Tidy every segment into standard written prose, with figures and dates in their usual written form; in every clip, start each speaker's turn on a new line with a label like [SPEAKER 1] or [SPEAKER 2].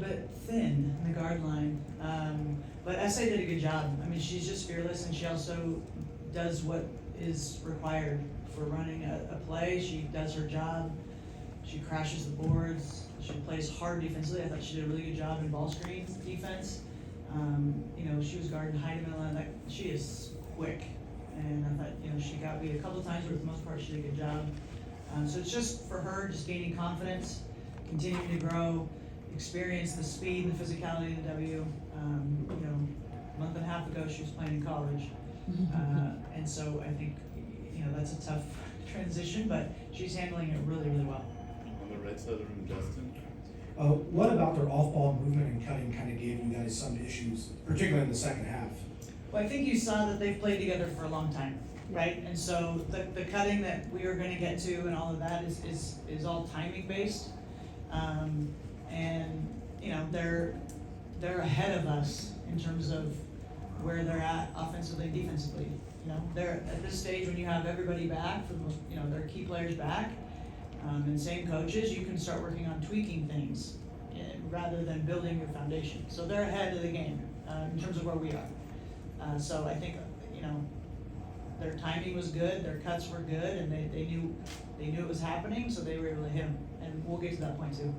[SPEAKER 1] bit thin in the guard line. But SA did a good job. I mean, she's just fearless, and she also does what is required for running a play. She does her job. She crashes the boards. She plays hard defensively. I thought she did a really good job in ball screen defense. She was guarding Heidemann and that. She is quick, and I thought, she got beat a couple of times, but for the most part, she did a good job. So it's just for her, just gaining confidence, continuing to grow, experience the speed and the physicality of the W. A month and a half ago, she was playing in college. And so I think, that's a tough transition, but she's handling it really, really well.
[SPEAKER 2] On the right side of the room, Justin.
[SPEAKER 3] What about their off-ball movement and cutting kind of gave you guys some issues, particularly in the second half?
[SPEAKER 1] Well, I think you saw that they've played together for a long time, right? And so the cutting that we are gonna get to and all of that is all timing based. They're ahead of us in terms of where they're at offensively and defensively. They're at this stage when you have everybody back, for the most, their key players back, and same coaches, you can start working on tweaking things rather than building your foundation. So they're ahead of the game in terms of where we are. So I think, their timing was good, their cuts were good, and they knew it was happening, so they were able to hit them. And we'll get to that point too.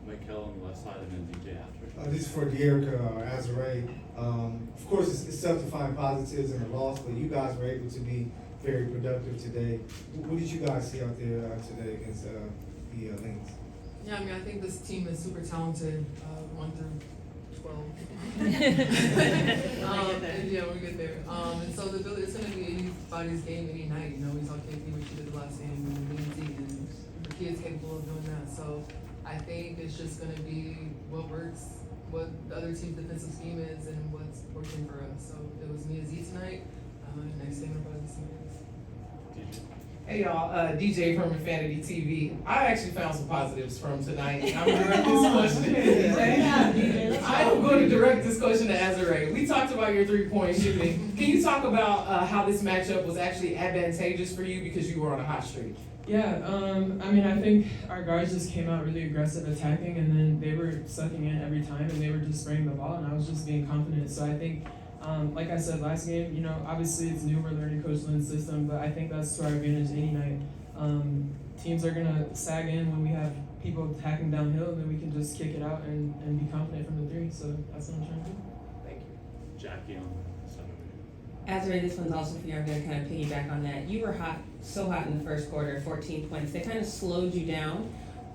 [SPEAKER 2] Michael on the left side and then DJ after.
[SPEAKER 4] This is for Dearica Azura. Of course, it's tough to find positives in a loss, but you guys were able to be very productive today. What did you guys see out there today against the Lynx?
[SPEAKER 5] Yeah, I think this team is super talented, 1 through 12. Yeah, we'll get there. And so it's going to be anybody's game any night. We saw KP what she did the last game, and the kids capable of doing that. So I think it's just going to be what works, what the other team's defensive scheme is, and what's working for us. So it was me and Z tonight. Next thing we're about to see is
[SPEAKER 2] DJ.
[SPEAKER 6] Hey y'all, DJ from Infinity TV. I actually found some positives from tonight. I'm gonna direct this question to DJ. I'm going to direct this question to Azura. We talked about your 3-point shooting. Can you talk about how this matchup was actually advantageous for you because you were on a hot streak?
[SPEAKER 7] Yeah, I think our guards just came out really aggressive attacking, and then they were sucking in every time, and they were just spraying the ball, and I was just being confident. So I think, like I said last game, obviously it's new, we're learning Coach Lynn's system, but I think that's to our advantage any night. Teams are gonna sag in when we have people attacking downhill, and then we can just kick it out and be confident from the 3. So that's what I'm trying to do.
[SPEAKER 6] Thank you.
[SPEAKER 2] Jackie on the side over here.
[SPEAKER 8] Azura, this one's also for you. I'm going to kind of piggyback on that. You were so hot in the first quarter, 14 points. They kind of slowed you down.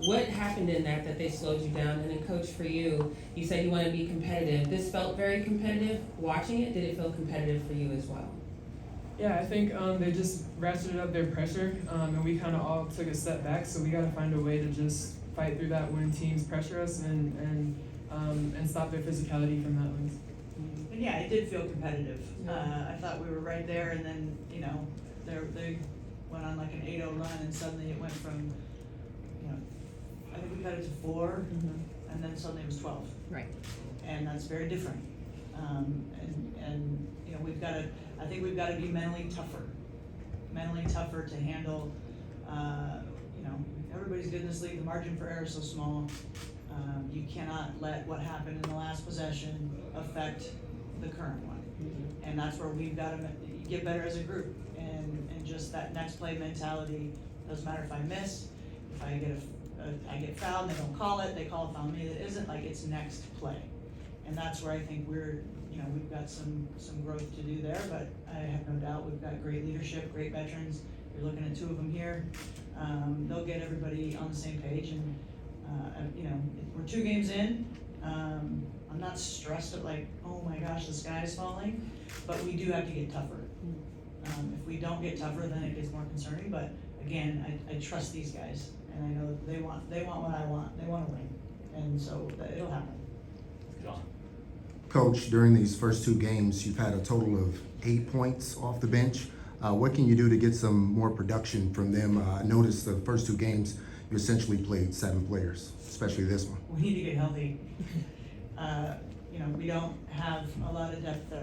[SPEAKER 8] What happened in that they slowed you down? And then, Coach, for you, you said you want to be competitive. This felt very competitive. Watching it, did it feel competitive for you as well?
[SPEAKER 7] Yeah, I think they just ratcheted up their pressure, and we kind of all took a step back. So we got to find a way to just fight through that when teams pressure us and stop their physicality from that lens.
[SPEAKER 1] And yeah, it did feel competitive. I thought we were right there, and then, they went on like an 8-0 run, and suddenly it went from, I think we cut it to 4, and then suddenly it was 12.
[SPEAKER 8] Right.
[SPEAKER 1] And that's very different. I think we've got to be mentally tougher to handle, everybody's good in this league, the margin for error is so small. You cannot let what happened in the last possession affect the current one. And that's where we've got to get better as a group, and just that next play mentality. Doesn't matter if I miss, if I get fouled and they don't call it, they call a foul on me that isn't, like, it's next play. And that's where I think we've got some growth to do there, but I have no doubt we've got great leadership, great veterans. You're looking at 2 of them here. They'll get everybody on the same page, and we're 2 games in. I'm not stressed at like, oh my gosh, the sky is falling, but we do have to get tougher. If we don't get tougher, then it gets more concerning. But again, I trust these guys, and I know that they want what I want. They want to win, and so it'll happen.
[SPEAKER 2] John.
[SPEAKER 9] Coach, during these first 2 games, you've had a total of 8 points off the bench. What can you do to get some more production from them? I noticed the first 2 games, you essentially played 7 players, especially this one.
[SPEAKER 1] We need to get healthy. We don't have a lot of depth there